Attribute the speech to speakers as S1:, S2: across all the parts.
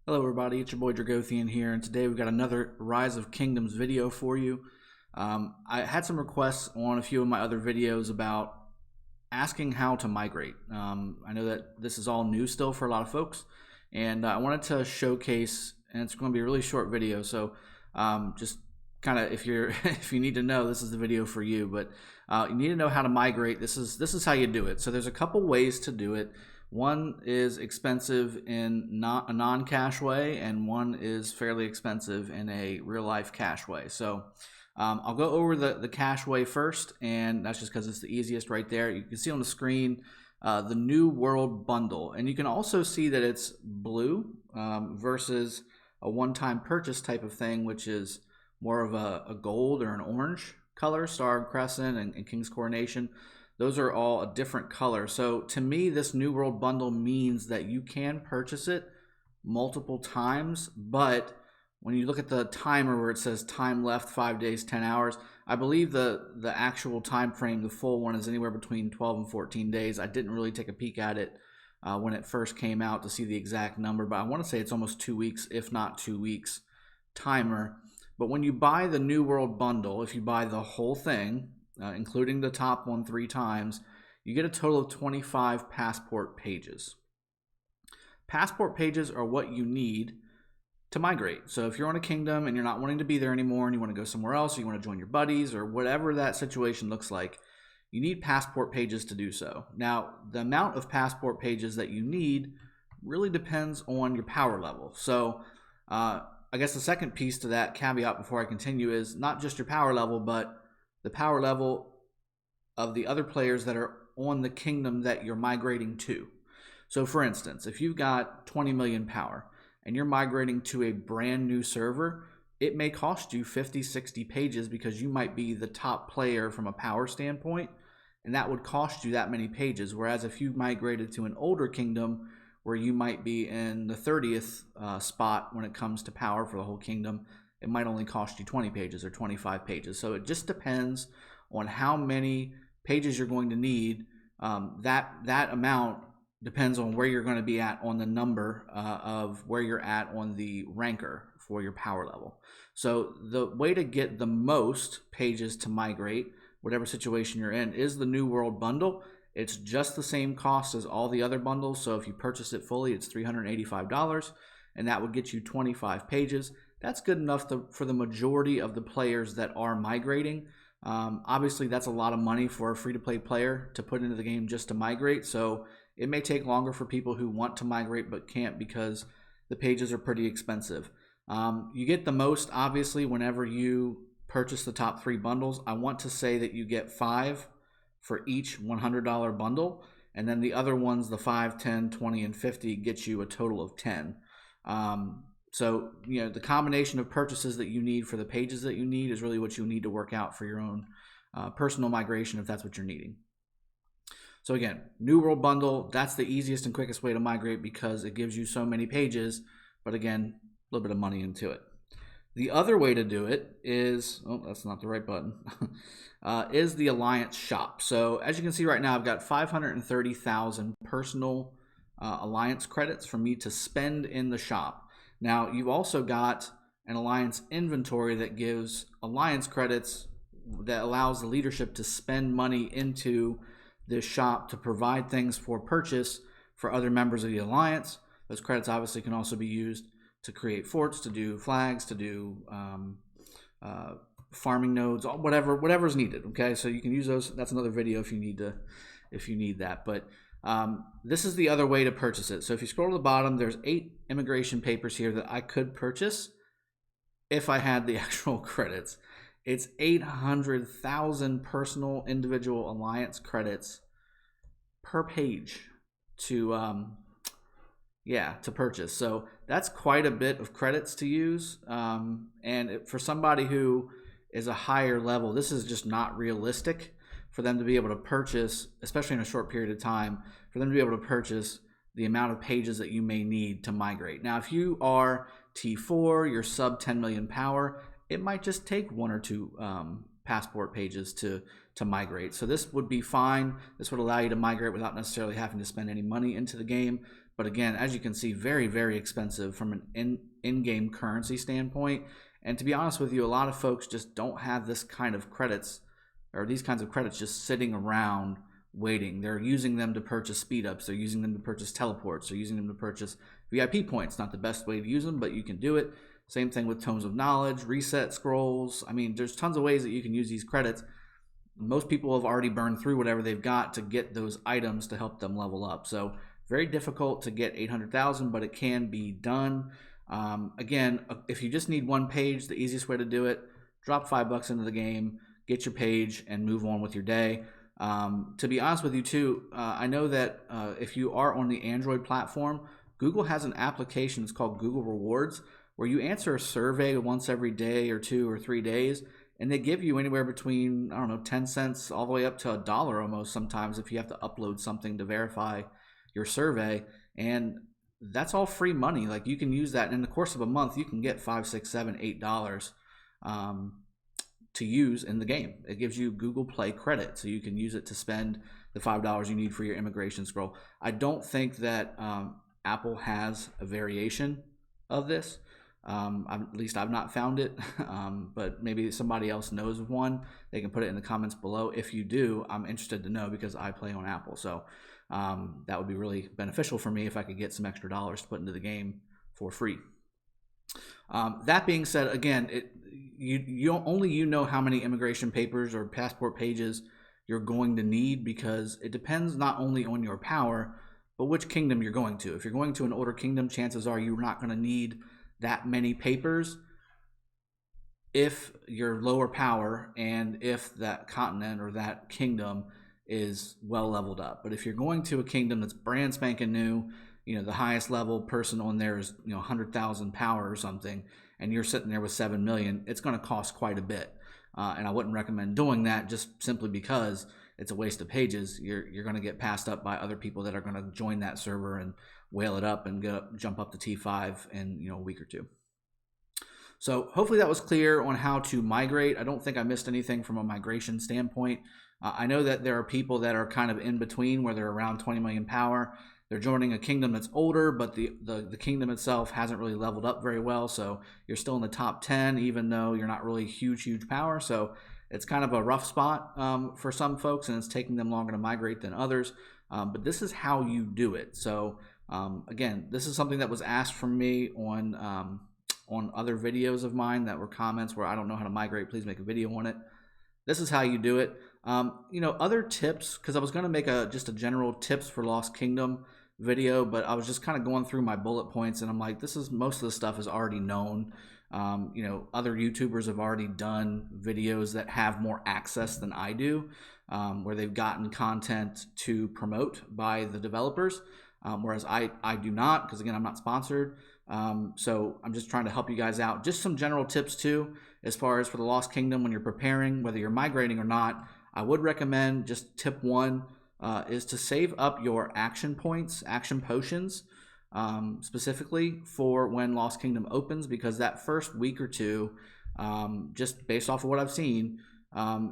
S1: Hello everybody, it's your boy Dragothian here, and today we've got another Rise of Kingdoms video for you. I had some requests on a few of my other videos about asking how to migrate. I know that this is all new still for a lot of folks, and I wanted to showcase, and it's going to be a really short video, so just kind of if you're if you need to know, this is the video for you. But you need to know how to migrate. This is how you do it. So there's a couple ways to do it. One is expensive in not a non-cash way, and one is fairly expensive in a real-life cash way. So I'll go over the cash way first, and that's just because it's the easiest right there. You can see on the screen the New World Bundle, and you can also see that it's blue versus a one-time purchase type of thing, which is more of a gold or an orange color, Star and Crescent and King's Coronation. Those are all a different color. So to me, this New World Bundle means that you can purchase it multiple times, but when you look at the timer where it says time left 5 days, 10 hours, I believe the actual time frame, the full one, is anywhere between 12 and 14 days. I didn't really take a peek at it when it first came out to see the exact number, but I want to say it's almost 2 weeks, if not 2 weeks timer. But when you buy the New World Bundle, if you buy the whole thing, including the top one 3 times, you get a total of 25 passport pages. Passport pages are what you need to migrate. So if you're on a kingdom and you're not wanting to be there anymore and you want to go somewhere else, or you want to join your buddies, or whatever that situation looks like, you need passport pages to do so. Now, the amount of passport pages that you need really depends on your power level. So I guess the second piece to that caveat before I continue is not just your power level, but the power level of the other players that are on the kingdom that you're migrating to. So for instance, if you've got 20 million power and you're migrating to a brand new server, it may cost you 50, 60 pages because you might be the top player from a power standpoint, and that would cost you that many pages. Whereas if you migrated to an older kingdom where you might be in the 30th spot when it comes to power for the whole kingdom, it might only cost you 20 pages or 25 pages. So it just depends on how many pages you're going to need. That amount depends on where you're going to be at on the number of where you're at on the ranker for your power level. So the way to get the most pages to migrate, whatever situation you're in, is the New World Bundle. It's just the same cost as all the other bundles. So if you purchase it fully, it's $385, and that would get you 25 pages. That's good enough for the majority of the players that are migrating. Obviously, that's a lot of money for a free-to-play player to put into the game just to migrate. So it may take longer for people who want to migrate but can't because the pages are pretty expensive. You get the most, obviously, whenever you purchase the top 3 bundles. I want to say that you get 5 for each $100 bundle, and then the other ones, the 5, 10, 20, and 50, get you a total of 10. So, you know, the combination of purchases that you need for the pages that you need is really what you need to work out for your own personal migration if that's what you're needing. So again, New World Bundle, that's the easiest and quickest way to migrate because it gives you so many pages, but again, a little bit of money into it. The other way to do it is, oh, that's not the right button, is the Alliance Shop. So as you can see right now, I've got 530,000 personal Alliance credits for me to spend in the shop. Now, you've also got an Alliance inventory that gives Alliance credits that allows the leadership to spend money into this shop to provide things for purchase for other members of the Alliance. Those credits obviously can also be used to create forts, to do flags, to do farming nodes, whatever's needed. Okay, so you can use those. That's another video if you need that. But this is the other way to purchase it. So if you scroll to the bottom, there's 8 immigration papers here that I could purchase if I had the actual credits. It's 800,000 personal individual Alliance credits per page to purchase. So that's quite a bit of credits to use. And for somebody who is a higher level, this is just not realistic for them to be able to purchase, especially in a short period of time, for them to be able to purchase the amount of pages that you may need to migrate. Now, if you are T4, you're sub 10 million power, it might just take 1 or 2 passport pages to migrate. So this would be fine. This would allow you to migrate without necessarily having to spend any money into the game. But again, as you can see, very, very expensive from an in-game currency standpoint. And to be honest with you, a lot of folks just don't have this kind of credits, or these kinds of credits, just sitting around waiting. They're using them to purchase speed ups. They're using them to purchase teleports. They're using them to purchase VIP points. Not the best way to use them, but you can do it. Same thing with Tomes of Knowledge, reset scrolls. I mean, there's tons of ways that you can use these credits. Most people have already burned through whatever they've got to get those items to help them level up. So very difficult to get 800,000, but it can be done. Again, if you just need one page, the easiest way to do it, drop $5 into the game, get your page, and move on with your day. To be honest with you too, I know that if you are on the Android platform, Google has an application, it's called Google Rewards, where you answer a survey once every day or 2 or 3 days, and they give you anywhere between, I don't know, 10 cents all the way up to $1 almost sometimes if you have to upload something to verify your survey. And that's all free money. Like, you can use that, and in the course of a month, you can get $5, $6, $7, $8 to use in the game. It gives you Google Play credit, so you can use it to spend the $5 you need for your immigration scroll. I don't think that Apple has a variation of this. At least I've not found it, but maybe somebody else knows of one. They can put it in the comments below. If you do, I'm interested to know, because I play on Apple, so that would be really beneficial for me if I could get some extra dollars to put into the game for free. That being said, again, you know how many immigration papers or passport pages you're going to need, because it depends not only on your power, but which kingdom you're going to. If you're going to an older kingdom, chances are you're not going to need that many papers if you're lower power and if that continent or that kingdom is well leveled up. But if you're going to a kingdom that's brand spanking new, you know, the highest level person on there is, 100,000 power or something, and you're sitting there with 7 million, it's going to cost quite a bit. And I wouldn't recommend doing that, just simply because it's a waste of pages. You're going to get passed up by other people that are going to join that server and whale it up and jump up to T5 in a week or two. So hopefully that was clear on how to migrate. I don't think I missed anything from a migration standpoint. I know that there are people that are kind of in between, where they're around 20 million power. They're joining a kingdom that's older, but the kingdom itself hasn't really leveled up very well. So you're still in the top 10, even though you're not really huge power. So it's kind of a rough spot for some folks, and it's taking them longer to migrate than others. But this is how you do it. So again, this is something that was asked from me on other videos of mine that were comments where I don't know how to migrate, please make a video on it. This is how you do it. Other tips, because I was going to make just a general tips for Lost Kingdom video, but I was just kind of going through my bullet points, and I'm like, most of the stuff is already known. Other YouTubers have already done videos that have more access than I do, where they've gotten content to promote by the developers, whereas I do not, because again, I'm not sponsored. So I'm just trying to help you guys out. Just some general tips too, as far as for the Lost Kingdom when you're preparing, whether you're migrating or not. I would recommend, just tip 1 is to save up your action points, action potions, specifically for when Lost Kingdom opens, because that first week or two, just based off of what I've seen,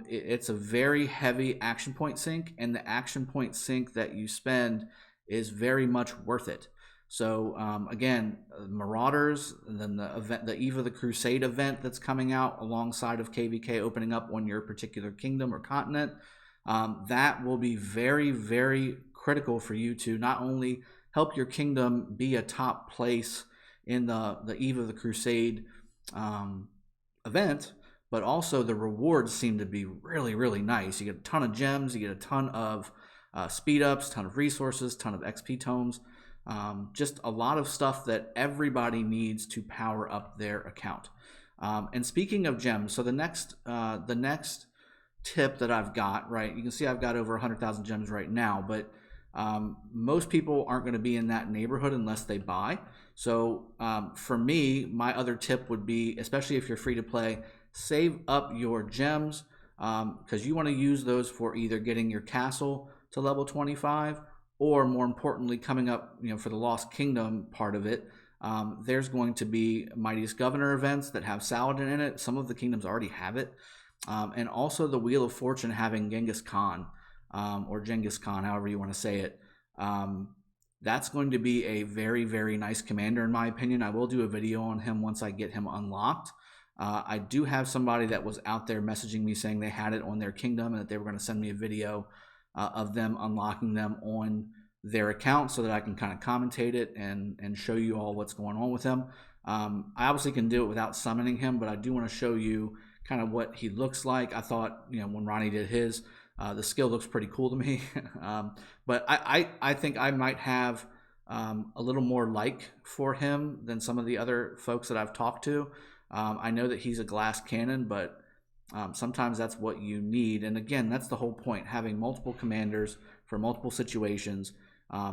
S1: it's a very heavy action point sink, and the action point sink that you spend is very much worth it. So again, Marauders, and then the event, the Eve of the Crusade event that's coming out alongside of KvK opening up on your particular kingdom or continent, that will be very, very critical for you to not only help your kingdom be a top place in the Eve of the Crusade event, but also the rewards seem to be really, really nice. You get a ton of gems, you get a ton of speed ups, ton of resources, ton of XP tomes. Just a lot of stuff that everybody needs to power up their account. And speaking of gems, so the next tip that I've got, right, you can see I've got over 100,000 gems right now, but most people aren't going to be in that neighborhood unless they buy. So for me, my other tip would be, especially if you're free to play, save up your gems, because you want to use those for either getting your castle to level 25, or more importantly, coming up, for the Lost Kingdom part of it, there's going to be Mightiest Governor events that have Saladin in it. Some of the kingdoms already have it. And also the Wheel of Fortune having Genghis Khan, or Genghis Khan, however you want to say it. that's going to be a very, very nice commander in my opinion. I will do a video on him once I get him unlocked. I do have somebody that was out there messaging me saying they had it on their kingdom and that they were going to send me a video of them unlocking them on their account so that I can kind of commentate it and show you all what's going on with him. I obviously can do it without summoning him, but I do want to show you kind of what he looks like. I thought, when Ronnie did his, the skill looks pretty cool to me. But I think I might have a little more like for him than some of the other folks that I've talked to. I know that he's a glass cannon, but sometimes that's what you need. And again, that's the whole point, having multiple commanders for multiple situations,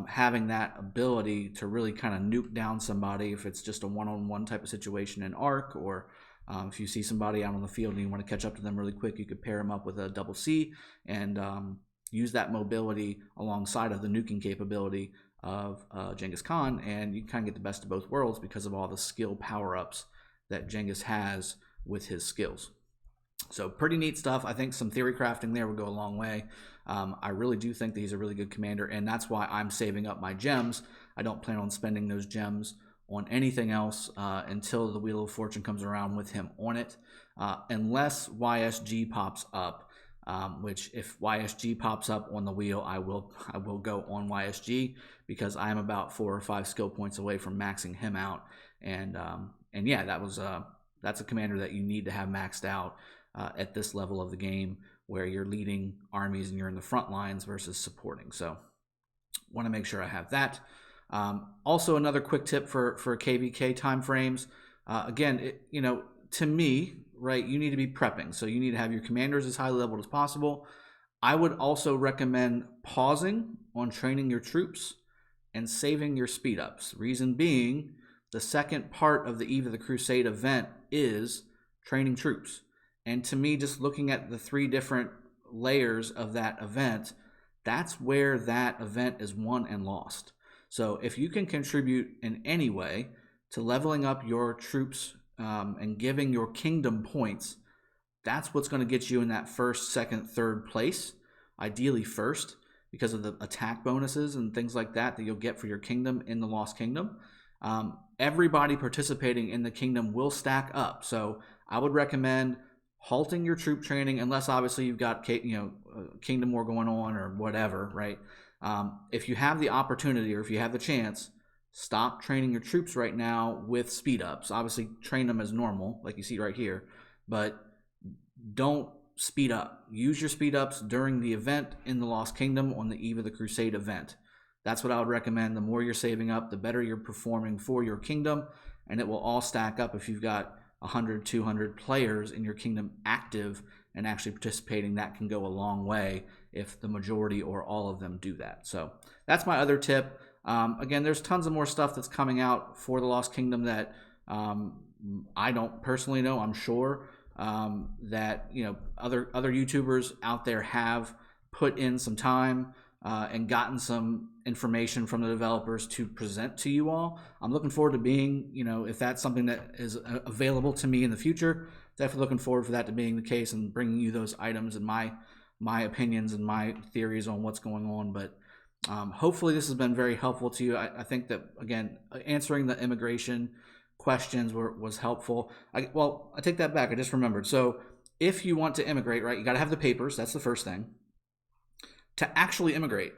S1: having that ability to really kind of nuke down somebody if it's just a one-on-one type of situation in Arc, or if you see somebody out on the field and you want to catch up to them really quick, you could pair them up with a double C and use that mobility alongside of the nuking capability of Genghis Khan, and you kind of get the best of both worlds because of all the skill power-ups that Genghis has with his skills. So pretty neat stuff. I think some theory crafting there would go a long way. I really do think that he's a really good commander, and that's why I'm saving up my gems. I don't plan on spending those gems on anything else until the Wheel of Fortune comes around with him on it, unless YSG pops up, which if YSG pops up on the wheel, I will go on YSG, because I am about 4 or 5 skill points away from maxing him out. And yeah, that's a commander that you need to have maxed out at this level of the game, where you're leading armies and you're in the front lines versus supporting. So want to make sure I have that. Also, another quick tip for KvK timeframes. Again, to me, right, you need to be prepping. So you need to have your commanders as high leveled as possible. I would also recommend pausing on training your troops and saving your speed ups. Reason being, the second part of the Eve of the Crusade event is training troops. And to me, just looking at the 3 different layers of that event, that's where that event is won and lost. So if you can contribute in any way to leveling up your troops and giving your kingdom points, that's what's going to get you in that first, second, third place, ideally first, because of the attack bonuses and things like that you'll get for your kingdom in the Lost Kingdom. Everybody participating in the kingdom will stack up. So I would recommend halting your troop training, unless obviously you've got Kingdom War going on or whatever, right? If you have the opportunity, or if you have the chance, stop training your troops right now with speed ups. Obviously train them as normal, like you see right here, but don't speed up. Use your speed ups during the event in the Lost Kingdom on the Eve of the Crusade event. That's what I would recommend. The more you're saving up, the better you're performing for your kingdom, and it will all stack up. If you've got 100, 200 players in your kingdom active and actually participating, that can go a long way if the majority or all of them do that. So that's my other tip. Again, there's tons of more stuff that's coming out for the Lost Kingdom that I don't personally know. I'm sure that other YouTubers out there have put in some time and gotten some information from the developers to present to you all. I'm looking forward to being, if that's something that is available to me in the future, definitely looking forward for that to being the case and bringing you those items and my opinions and my theories on what's going on. But hopefully this has been very helpful to you. I think that, again, answering the immigration questions was helpful. I take that back. I just remembered. So if you want to immigrate, right, you got to have the papers. That's the first thing. To actually immigrate,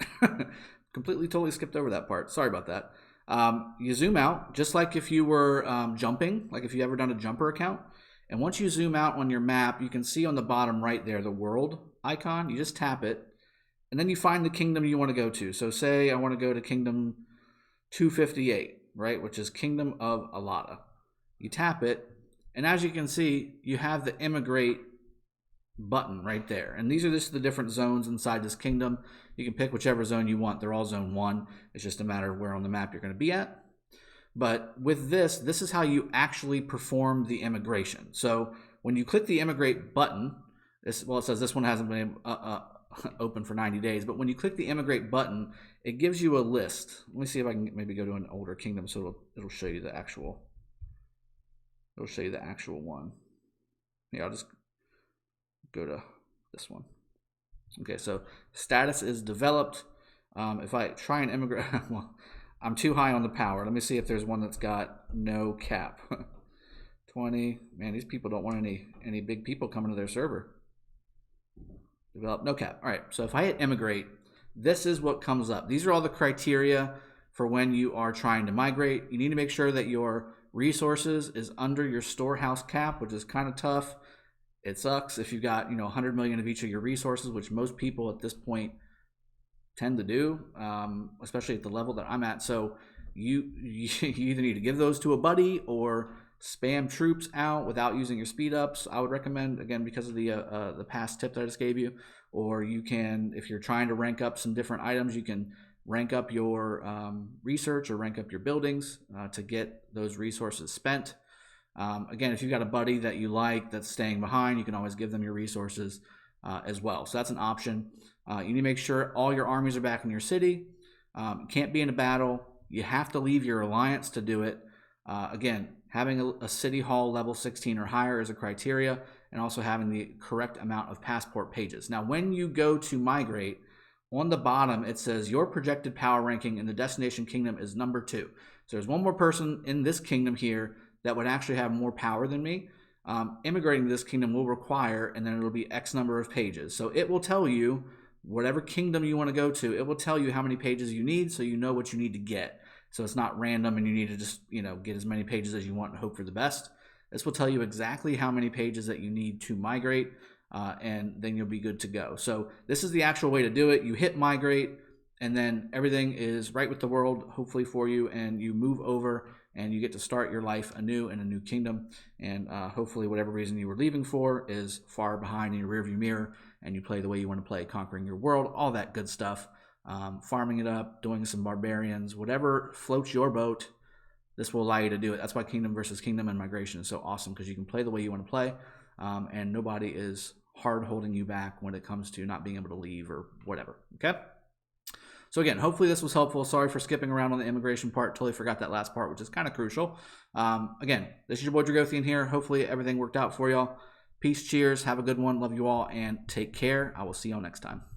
S1: totally skipped over that part. Sorry about that. You zoom out, just like if you were jumping, like if you ever done a jumper account. And once you zoom out on your map, you can see on the bottom right there, the world icon. You just tap it, and then you find the kingdom you want to go to. So say I want to go to Kingdom 258, right, which is Kingdom of Alada. You tap it, and as you can see, you have the immigrate button right there. And these are just the different zones inside this kingdom. You can pick whichever zone you want. They're all zone 1. It's just a matter of where on the map you're going to be at. But with this is how you actually perform the immigration. So when you click the immigrate button, it says this one hasn't been open for 90 days, but when you click the immigrate button, it gives you a list. Let me see if I can maybe go to an older kingdom so it'll show you the actual one. Yeah, I'll just go to this one. Okay, so status is developed. If I try and immigrate, well, I'm too high on the power. Let me see if there's one that's got no cap. 20. Man, these people don't want any big people coming to their server. Develop no cap. All right, so if I hit immigrate, this is what comes up. These are all the criteria for when you are trying to migrate. You need to make sure that your resources is under your storehouse cap, which is kind of tough. It sucks if you've got 100 million of each of your resources, which most people at this point tend to do, especially at the level that I'm at. So you either need to give those to a buddy or spam troops out without using your speed ups. I would recommend, again, because of the past tip that I just gave you. Or you can, if you're trying to rank up some different items, you can rank up your research or rank up your buildings to get those resources spent. Again, if you've got a buddy that you like that's staying behind, you can always give them your resources as well. So that's an option. You need to make sure all your armies are back in your city. You can't be in a battle. You have to leave your alliance to do it. Again, having a city hall level 16 or higher is a criteria, and also having the correct amount of passport pages. Now, when you go to migrate, on the bottom it says your projected power ranking in the destination kingdom is number 2. So there's one more person in this kingdom here that would actually have more power than me. Immigrating to this kingdom will require, and then it'll be X number of pages. So it will tell you, whatever kingdom you want to go to, it will tell you how many pages you need, so you know what you need to get. So it's not random and you need to just get as many pages as you want and hope for the best. This will tell you exactly how many pages that you need to migrate, and then you'll be good to go. So this is the actual way to do it. You hit migrate, and then everything is right with the world, hopefully for you, and you move over and you get to start your life anew in a new kingdom. And hopefully whatever reason you were leaving for is far behind in your rearview mirror, and you play the way you want to play, conquering your world, all that good stuff. Farming it up, doing some barbarians, whatever floats your boat, this will allow you to do it. That's why Kingdom versus Kingdom and migration is so awesome, because you can play the way you want to play, and nobody is hard holding you back when it comes to not being able to leave or whatever. Okay? So again, hopefully this was helpful. Sorry for skipping around on the immigration part. Totally forgot that last part, which is kind of crucial. Again, this is your boy Dragothian here. Hopefully everything worked out for y'all. Peace, cheers, have a good one. Love you all, and take care. I will see y'all next time.